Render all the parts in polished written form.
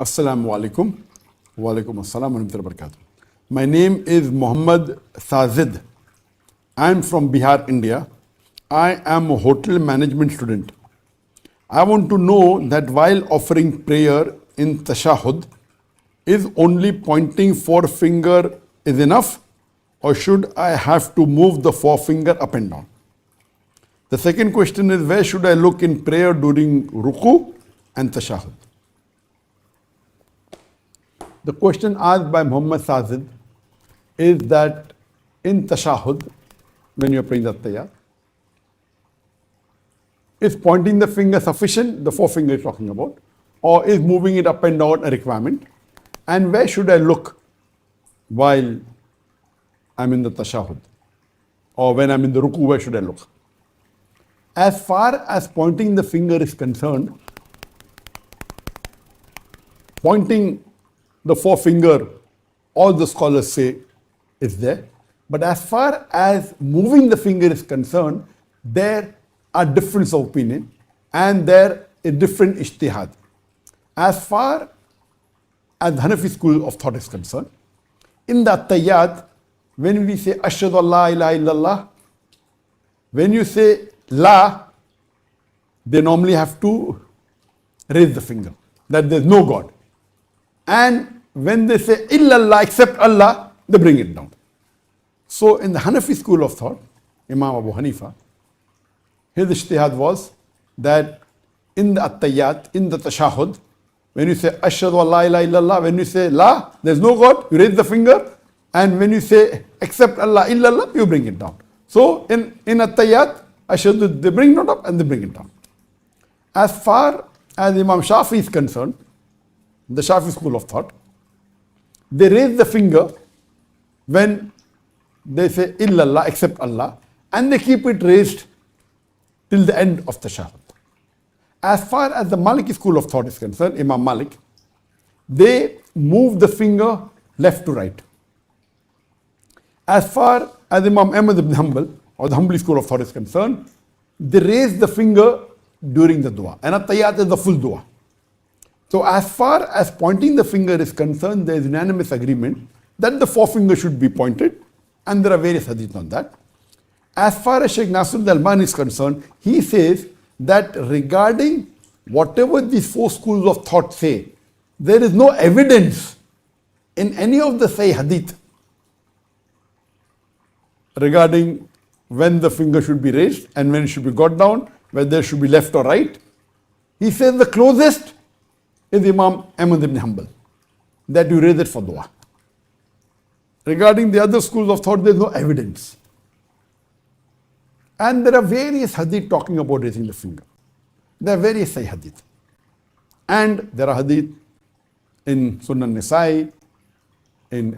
Assalamu alaikum. Wa alaikum assalam wa rahmatullahi wa barakatuh. My name is Muhammad Sajid. I am from Bihar, India. I am a hotel management student. I want to know that while offering prayer in Tashahud, is only pointing forefinger is enough, or should I have to move the forefinger up and down? The second question is, where should I look in prayer during Ruku and Tashahud? The question asked by Muhammad Sajid is that in Tashahud, when you are praying the Tahiyyat, is pointing the finger sufficient, the forefinger is talking about, or is moving it up and down a requirement? And where should I look while I'm in the Tashahud? Or when I'm in the Ruku, where should I look? As far as pointing the finger is concerned, pointing the forefinger, all the scholars say is there. But as far as moving the finger is concerned, there are difference of opinion and there is different ijtihad. As far as the Hanafi school of thought is concerned, in the Tahiyyat, when we say Ashhadu an la ilaha illallah, when you say La, they normally have to raise the finger, that there is no God. And when they say Illallah, except Allah, they bring it down. So in the Hanafi school of thought, Imam Abu Hanifa, his ijtihad was that in the At-Tahiyyat, in the Tashahud, when you say Ashhadu an la ilaha illallah, when you say La, there is no God, you raise the finger. And when you say except Allah, Illallah, you bring it down. So in At-Tahiyyat, Ashhadu, they bring it up and they bring it down. As far as Imam Shafi is concerned, the Shafi school of thought, they raise the finger when they say Illallah, except Allah, and they keep it raised till the end of the Tashahud. As far as the Maliki school of thought is concerned, Imam Malik, they move the finger left to right. As far as Imam Ahmad ibn Hanbal, or the Hanbali school of thought is concerned, they raise the finger during the dua. And At-Tahiyyat is the full dua. So as far as pointing the finger is concerned, there is unanimous agreement that the forefinger should be pointed, and there are various hadith on that. As far as Sheikh Nasruddin Albani is concerned, he says that regarding whatever these four schools of thought say, there is no evidence in any of the Sahih hadith regarding when the finger should be raised and when it should be got down, whether it should be left or right. He says the closest is Imam Ahmad ibn Hanbal, that you raise it for dua. Regarding the other schools of thought, there is no evidence. And there are various hadith talking about raising the finger. There are various Sahih hadith. And there are hadith in Sunan Nisai, in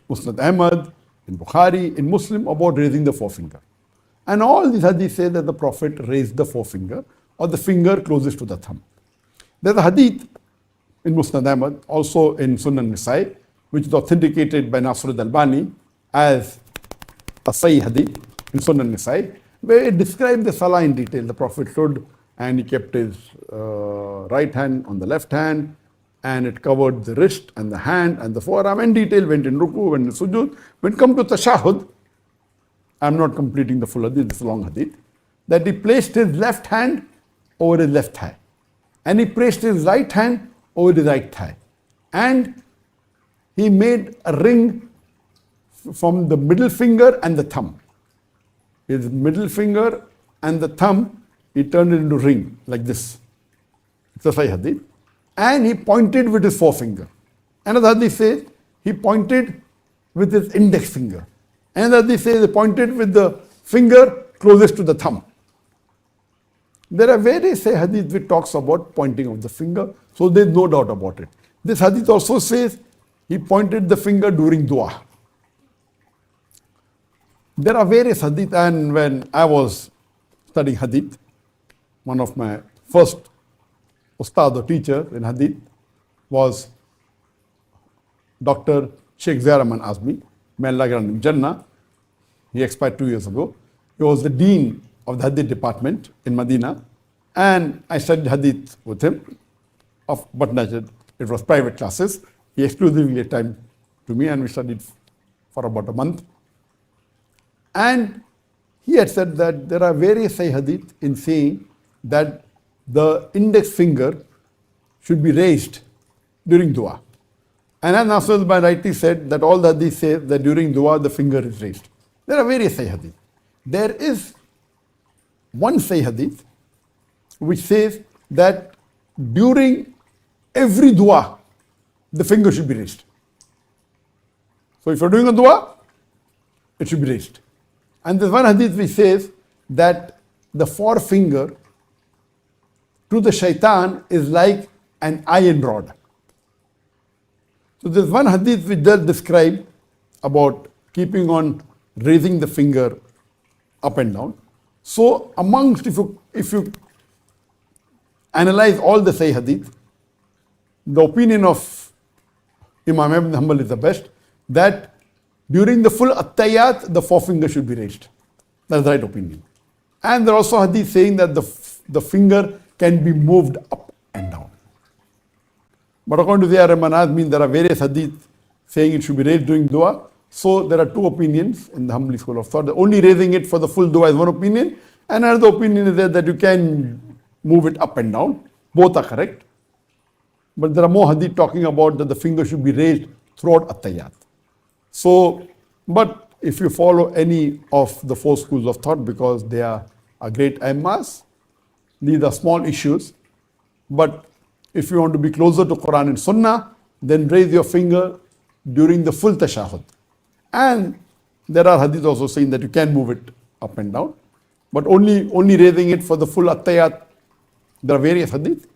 Musnad Ahmad, in Bukhari, in Muslim, about raising the forefinger. And all these hadith say that the Prophet raised the forefinger or the finger closest to the thumb. There's a hadith in Musnad Ahmad, also in Sunan Nisai, which is authenticated by Nasruddin Albani as a Sahih hadith in Sunan Nisai, where it describes the salah in detail. The Prophet stood and he kept his right hand on the left hand, and it covered the wrist and the hand and the forearm in detail, went in ruku, went in sujood. When it comes to tashahud, I'm not completing the full hadith, this long hadith, that he placed his left hand over his left thigh, and he placed his right hand over his right thigh, and he made a ring from the middle finger and the thumb. His middle finger and the thumb, he turned it into a ring like this. It's a Sahih hadith. And he pointed with his forefinger. Another hadith says he pointed with his index finger. Another hadith says he pointed with the finger closest to the thumb. There are various hadith which talks about pointing of the finger, so there is no doubt about it. This hadith also says he pointed the finger during dua. There are various hadith, and when I was studying hadith, one of my first ustad or teacher in hadith was Dr. Sheikh Zair Rahman Azmi, may Allah grant him Jannah. He expired 2 years ago. He was the dean of the hadith department in Medina, and I studied hadith with him. but it was private classes. He exclusively gave time to me, and we studied for about a month. And he had said that there are various hadith in saying that the index finger should be raised during dua. And as Nasr by rightly said that all the hadith say that during dua the finger is raised. There are various hadith. There is one hadith which says that during every dua the finger should be raised. So if you're doing a dua, it should be raised. And there's one hadith which says that the forefinger to the shaitan is like an iron rod. So there's one hadith which does describe about keeping on raising the finger up and down. So amongst, if you analyze all the Sahih hadith, the opinion of Imam Ibn Hanbal is the best, that during the full attayat, the forefinger should be raised. That's the right opinion. And there are also hadith saying that the finger can be moved up and down. But according to the Manaz, means there are various hadith saying it should be raised during dua. So there are two opinions in the Hanbali school of thought. The only raising it for the full dua is one opinion, and another opinion is that you can move it up and down. Both are correct. But there are more hadith talking about that the finger should be raised throughout attayat. So, but if you follow any of the four schools of thought, because they are great aimmas, these are small issues. But if you want to be closer to Quran and Sunnah, then raise your finger during the full tashahud. And there are hadith also saying that you can move it up and down, but only raising it for the full attayat. There are various hadith,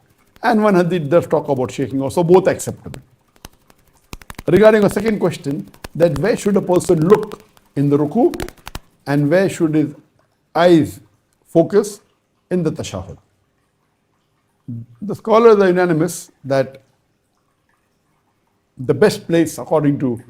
and one hadith does talk about shaking also, both acceptable. Regarding a second question, that where should a person look in the ruku and where should his eyes focus in the tashahud? The scholars are unanimous that the best place, according to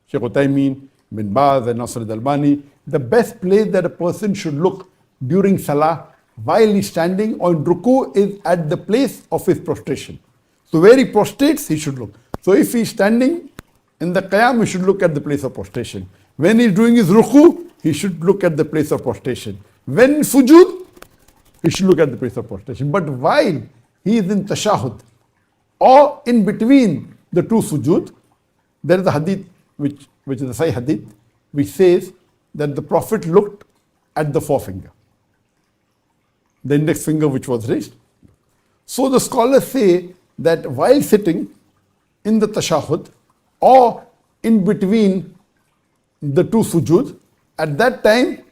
Shaykh Uthaymeen, Bin Baz and Nasr al-Albani, the best place that a person should look during salah while he's standing on ruku is at the place of his prostration. So where he prostrates, he should look. So if he's standing in the qiyam, he should look at the place of prostration. When he's doing his ruku, he should look at the place of prostration. When sujood, he should look at the place of prostration. But while he is in tashahud or in between the two sujood, there is a hadith which is a Sahih hadith, which says that the Prophet looked at the forefinger, the index finger which was raised. So the scholars say that while sitting in the tashahud or in between the two sujood, at that time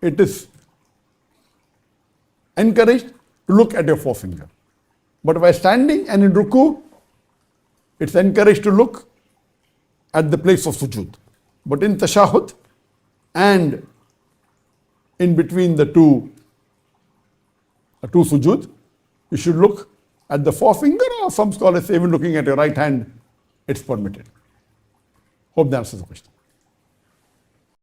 it is encouraged to look at your forefinger. But while standing and in ruku, it's encouraged to look at the place of sujood. But in tashahud and in between the two sujood, you should look at the forefinger, or some scholars say even looking at your right hand, it's permitted. Hope that answers the question.